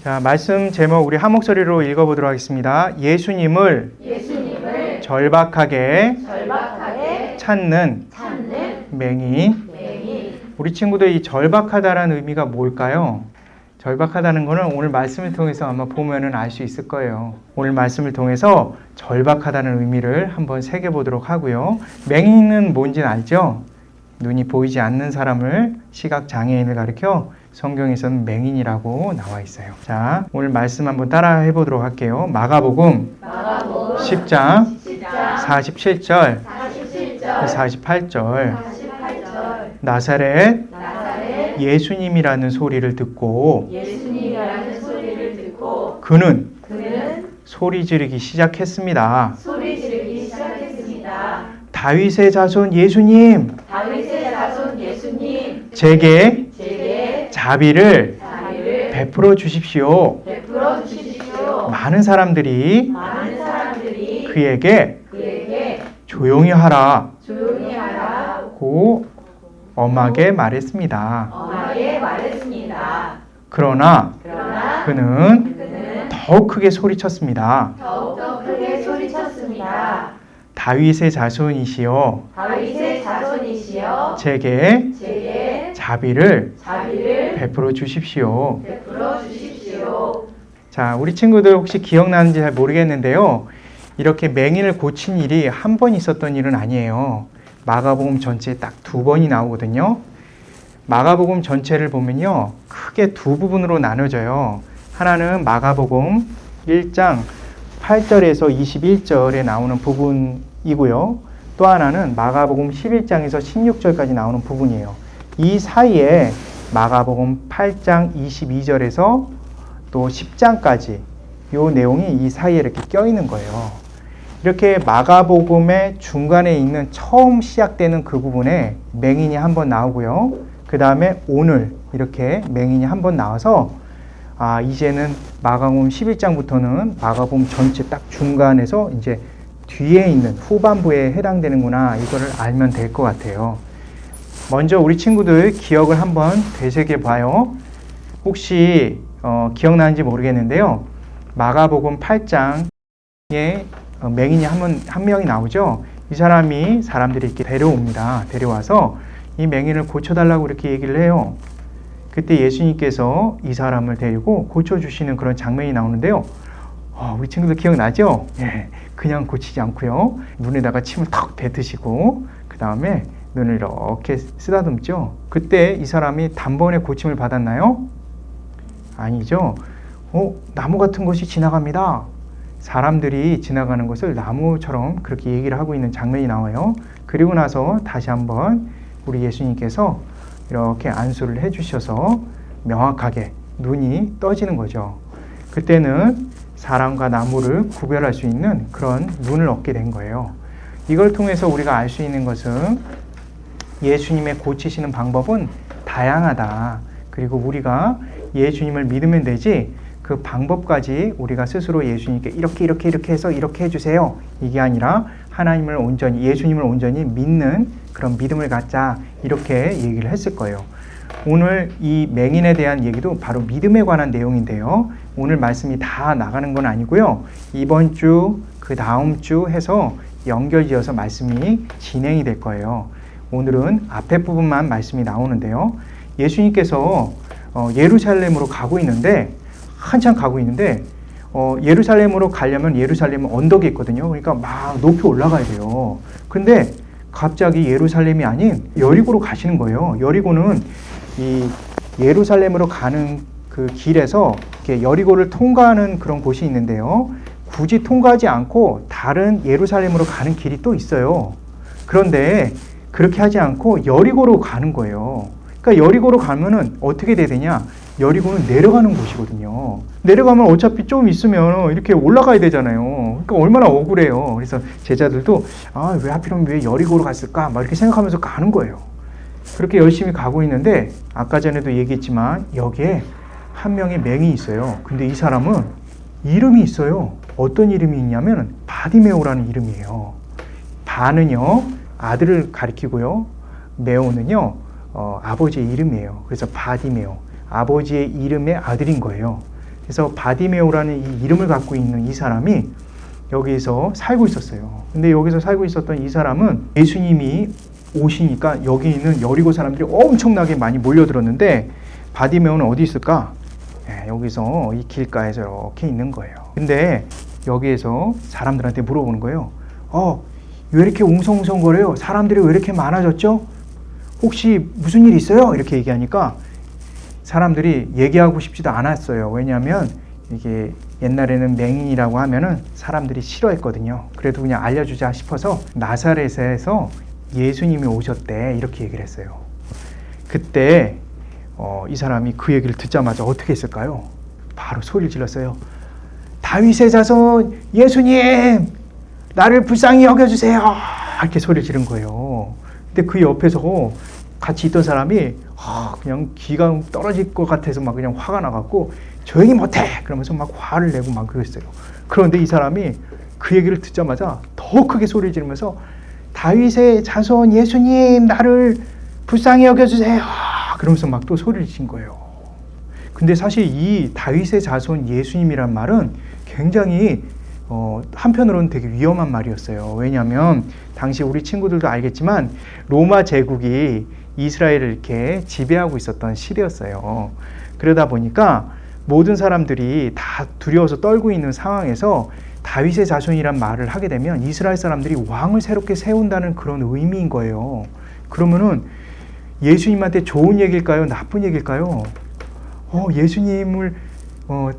자, 말씀 제목 우리 한 목소리로 읽어보도록 하겠습니다. 예수님을 절박하게 찾는 맹인. 우리 친구들 이 절박하다라는 의미가 뭘까요? 절박하다는 거는 오늘 말씀을 통해서 아마 보면은 알 수 있을 거예요. 오늘 말씀을 통해서 절박하다는 의미를 한번 새겨보도록 하고요. 맹인은 뭔지는 알죠? 눈이 보이지 않는 사람을 시각장애인을 가리켜 성경에서는 맹인이라고 나와 있어요. 자, 오늘 말씀 한번 따라 해보도록 할게요. 마가복음 10장 47절 48절 나사렛 예수님이라는 소리를 듣고 그는 소리 지르기 시작했습니다. 다윗의 자손 예수님, 제게 자비를 베풀어 주십시오. 많은 사람들이 그에게 조용히 하라고 엄하게 말했습니다. 그러나 그는 더욱 크게 소리쳤습니다. 다윗의 자손이시여, 제게 자비를 베풀어 주십시오. 자, 우리 친구들 혹시 기억나는지 잘 모르겠는데요. 이렇게 맹인을 고친 일이 한 번 있었던 일은 아니에요. 마가복음 전체에 딱 2번이 나오거든요. 마가복음 전체를 보면요, 크게 두 부분으로 나눠져요. 하나는 마가복음 1장 8절에서 21절에 나오는 부분이고요. 또 하나는 마가복음 11장에서 16절까지 나오는 부분이에요. 이 사이에 마가복음 8장 22절에서 또 10장까지 이 내용이 이 사이에 이렇게 껴있는 거예요. 이렇게 마가복음의 중간에 있는 처음 시작되는 그 부분에 맹인이 한번 나오고요. 그 다음에 오늘 이렇게 맹인이 한번 나와서 이제는 마가복음 11장부터는 마가복음 전체 딱 중간에서 이제 뒤에 있는 후반부에 해당되는구나, 이거를 알면 될 것 같아요. 먼저 우리 친구들 기억을 한번 되새겨 봐요. 혹시 기억나는지 모르겠는데요. 마가복음 8장에 맹인이 한 명이 나오죠. 이 사람이 사람들이 이렇게 데려와서 이 맹인을 고쳐달라고 이렇게 얘기를 해요. 그때 예수님께서 이 사람을 데리고 고쳐주시는 그런 장면이 나오는데요. 우리 친구들 기억나죠? 예, 그냥 고치지 않고요. 눈에다가 침을 턱 뱉으시고 그 다음에 눈을 이렇게 쓰다듬죠. 그때 이 사람이 단번에 고침을 받았나요? 아니죠. 나무 같은 것이 지나갑니다. 사람들이 지나가는 것을 나무처럼 그렇게 얘기를 하고 있는 장면이 나와요. 그리고 나서 다시 한번 우리 예수님께서 이렇게 안수를 해주셔서 명확하게 눈이 떠지는 거죠. 그때는 사람과 나무를 구별할 수 있는 그런 눈을 얻게 된 거예요. 이걸 통해서 우리가 알 수 있는 것은 예수님의 고치시는 방법은 다양하다. 그리고 우리가 예수님을 믿으면 되지 그 방법까지 우리가 스스로 예수님께 이렇게 해서 이렇게 해주세요, 이게 아니라 예수님을 온전히 믿는 그런 믿음을 갖자, 이렇게 얘기를 했을 거예요. 오늘 이 맹인에 대한 얘기도 바로 믿음에 관한 내용인데요. 오늘 말씀이 다 나가는 건 아니고요. 이번 주, 그 다음 주 해서 연결지어서 말씀이 진행이 될 거예요. 오늘은 앞에 부분만 말씀이 나오는데요. 예수님께서 예루살렘으로 한참 가고 있는데 예루살렘으로 가려면 예루살렘은 언덕이 있거든요. 그러니까 막 높이 올라가야 돼요. 근데 갑자기 예루살렘이 아닌 여리고로 가시는 거예요. 여리고는 이 예루살렘으로 가는 그 길에서 이렇게 여리고를 통과하는 그런 곳이 있는데요. 굳이 통과하지 않고 다른 예루살렘으로 가는 길이 또 있어요. 그런데 그렇게 하지 않고 여리고로 가는 거예요. 그러니까 여리고로 가면은 어떻게 돼야 되냐? 여리고는 내려가는 곳이거든요. 내려가면 어차피 좀 있으면 이렇게 올라가야 되잖아요. 그러니까 얼마나 억울해요. 그래서 제자들도 왜 하필이면 왜 여리고로 갔을까? 막 이렇게 생각하면서 가는 거예요. 그렇게 열심히 가고 있는데 아까 전에도 얘기했지만 여기에 한 명의 맹인이 있어요. 근데 이 사람은 이름이 있어요. 어떤 이름이 있냐면 바디메오라는 이름이에요. 바는요 아들을 가리키고요, 메오는요 아버지의 이름이에요. 그래서 바디메오, 아버지의 이름의 아들인 거예요. 그래서 바디메오라는 이 이름을 갖고 있는 이 사람이 여기서 살고 있었어요. 근데 여기서 살고 있었던 이 사람은 예수님이 오시니까 여기 있는 여리고 사람들이 엄청나게 많이 몰려들었는데 바디메오는 어디 있을까? 여기서 이 길가에서 이렇게 있는 거예요. 근데 여기에서 사람들한테 물어보는 거예요. 왜 이렇게 웅성웅성거려요? 사람들이 왜 이렇게 많아졌죠? 혹시 무슨 일 있어요? 이렇게 얘기하니까 사람들이 얘기하고 싶지도 않았어요. 왜냐하면 이게 옛날에는 맹인이라고 하면은 사람들이 싫어했거든요. 그래도 그냥 알려주자 싶어서 나사렛에서 예수님이 오셨대 이렇게 얘기를 했어요. 그때 이 사람이 그 얘기를 듣자마자 어떻게 했을까요? 바로 소리를 질렀어요. 다윗의 자손 예수님, 나를 불쌍히 여겨주세요. 이렇게 소리를 지른 거예요. 근데 그 옆에서 같이 있던 사람이 그냥 기가 떨어질 것 같아서 막 그냥 화가 나갖고 조용히 못해! 그러면서 막 화를 내고 막 그랬어요. 그런데 이 사람이 그 얘기를 듣자마자 더 크게 소리를 지르면서 다윗의 자손 예수님, 나를 불쌍히 여겨주세요. 그러면서 막 또 소리를 친 거예요. 근데 사실 이 다윗의 자손 예수님이란 말은 굉장히 한편으로는 되게 위험한 말이었어요. 왜냐하면 당시 우리 친구들도 알겠지만 로마 제국이 이스라엘을 이렇게 지배하고 있었던 시대였어요. 그러다 보니까 모든 사람들이 다 두려워서 떨고 있는 상황에서 다윗의 자손이란 말을 하게 되면 이스라엘 사람들이 왕을 새롭게 세운다는 그런 의미인 거예요. 그러면은 예수님한테 좋은 얘기일까요? 나쁜 얘기일까요? 예수님을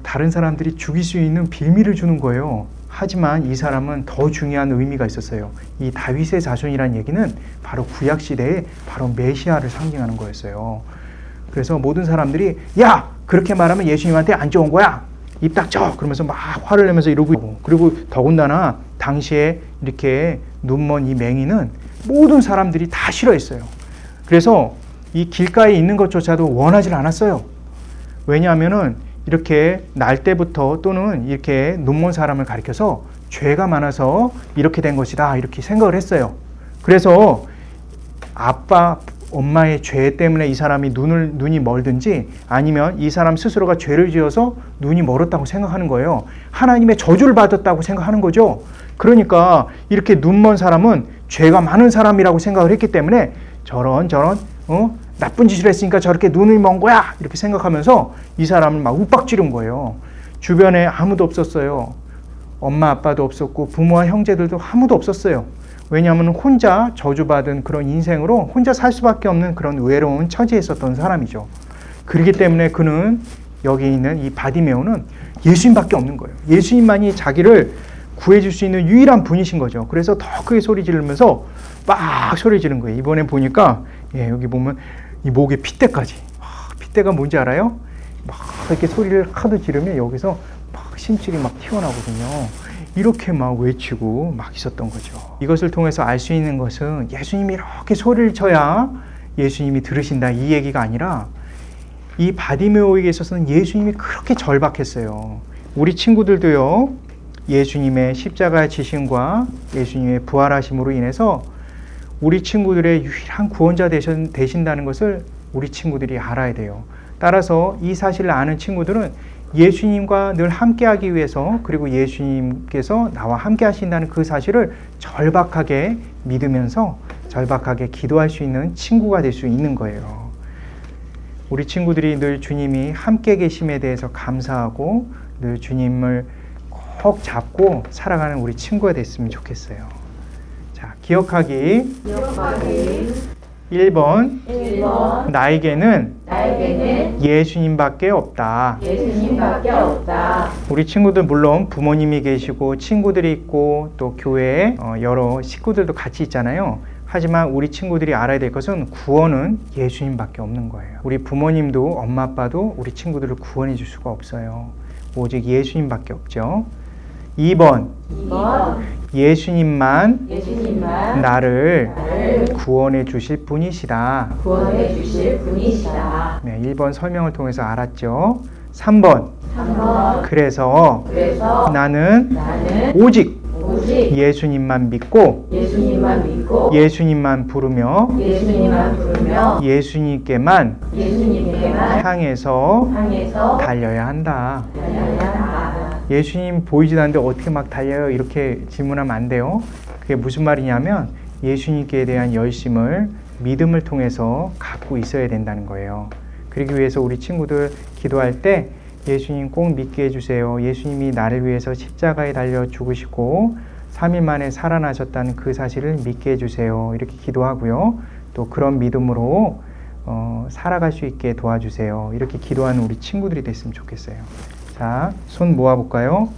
다른 사람들이 죽일 수 있는 빌미를 주는 거예요. 하지만 이 사람은 더 중요한 의미가 있었어요. 이 다윗의 자손이라는 얘기는 바로 구약 시대에 바로 메시아를 상징하는 거였어요. 그래서 모든 사람들이 야! 그렇게 말하면 예수님한테 안 좋은 거야. 입 닥쳐! 그러면서 막 화를 내면서 이러고 있고, 그리고 더군다나 당시에 이렇게 눈먼 이 맹인은 모든 사람들이 다 싫어했어요. 그래서 이 길가에 있는 것조차도 원하지 않았어요. 왜냐하면은 이렇게 날 때부터 또는 이렇게 눈먼 사람을 가리켜서 죄가 많아서 이렇게 된 것이다 이렇게 생각을 했어요. 그래서 아빠, 엄마의 죄 때문에 이 사람이 눈이 멀든지 아니면 이 사람 스스로가 죄를 지어서 눈이 멀었다고 생각하는 거예요. 하나님의 저주를 받았다고 생각하는 거죠. 그러니까 이렇게 눈먼 사람은 죄가 많은 사람이라고 생각을 했기 때문에 저런 나쁜 짓을 했으니까 저렇게 눈이 먼 거야 이렇게 생각하면서 이 사람을 막 윽박지른 거예요. 주변에 아무도 없었어요. 엄마 아빠도 없었고 부모와 형제들도 아무도 없었어요. 왜냐하면 혼자 저주받은 그런 인생으로 혼자 살 수밖에 없는 그런 외로운 처지에 있었던 사람이죠. 그렇기 때문에 그는 여기 있는 이 바디메오는 예수님밖에 없는 거예요. 예수님만이 자기를 구해줄 수 있는 유일한 분이신 거죠. 그래서 더 크게 소리 지르면서 막 소리 지른 거예요. 이번에 보니까 여기 보면 이 목에 핏대까지. 핏대가 뭔지 알아요? 막 이렇게 소리를 하도 지르면 여기서 막 심줄이 막 튀어나오거든요. 이렇게 막 외치고 막 있었던 거죠. 이것을 통해서 알 수 있는 것은 예수님이 이렇게 소리를 쳐야 예수님이 들으신다 이 얘기가 아니라 이 바디메오에게 있어서는 예수님이 그렇게 절박했어요. 우리 친구들도요. 예수님의 십자가의 지심과 예수님의 부활하심으로 인해서 우리 친구들의 유일한 구원자 되신다는 것을 우리 친구들이 알아야 돼요. 따라서 이 사실을 아는 친구들은 예수님과 늘 함께하기 위해서 그리고 예수님께서 나와 함께 하신다는 그 사실을 절박하게 믿으면서 절박하게 기도할 수 있는 친구가 될 수 있는 거예요. 우리 친구들이 늘 주님이 함께 계심에 대해서 감사하고 늘 주님을 꼭 잡고 살아가는 우리 친구가 됐으면 좋겠어요. 자, 기억하기 1번 나에게는 예수님밖에 없다. 우리 친구들 물론 부모님이 계시고 친구들이 있고 또 교회에 여러 식구들도 같이 있잖아요. 하지만 우리 친구들이 알아야 될 것은 구원은 예수님밖에 없는 거예요. 우리 부모님도 엄마 아빠도 우리 친구들을 구원해 줄 수가 없어요. 오직 예수님밖에 없죠. 2번 예수님만 나를 구원해 주실 분이시다. 네, 1번 설명을 통해서 알았죠. 3번 그래서 나는 오직 오직 예수님만 믿고 예수님만 믿고 예수님만 부르며 예수님만 부르며 예수님께만 예수님께만 향해서 향해서 달려야 한다. 달려야 한다. 예수님 보이지도 않는데 어떻게 막 달려요? 이렇게 질문하면 안 돼요. 그게 무슨 말이냐면 예수님께 대한 열심을 믿음을 통해서 갖고 있어야 된다는 거예요. 그러기 위해서 우리 친구들 기도할 때 예수님 꼭 믿게 해주세요. 예수님이 나를 위해서 십자가에 달려 죽으시고 3일 만에 살아나셨다는 그 사실을 믿게 해주세요. 이렇게 기도하고요. 또 그런 믿음으로 살아갈 수 있게 도와주세요. 이렇게 기도하는 우리 친구들이 됐으면 좋겠어요. 자, 손 모아볼까요?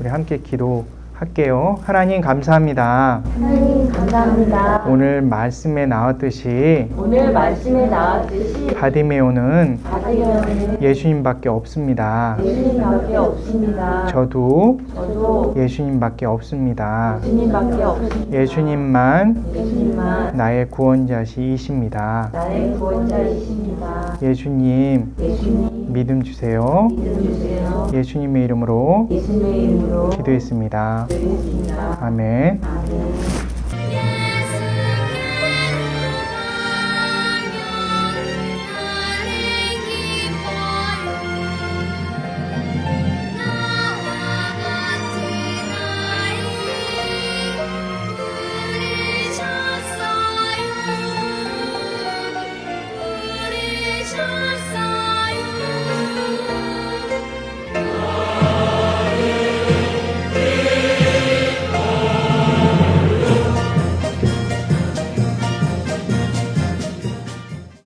우리 함께 기도할게요. 하나님 감사합니다. 하나님 감사합니다. 오늘 말씀에 나왔듯이 오늘 말씀에 나왔듯이 바디메오는 바디메오는 예수님밖에 없습니다. 예수님밖에 없습니다. 저도 저도 예수님밖에 없습니다. 예수님밖에 없습니다. 예수님만 나의 구원자이십니다. 나의 구원자이십니다. 예수님 예수님 믿음 주세요. 믿음 주세요. 예수님의 이름으로 예수님의 이름으로 기도했습니다. 기도했습니다. 아멘. 아멘.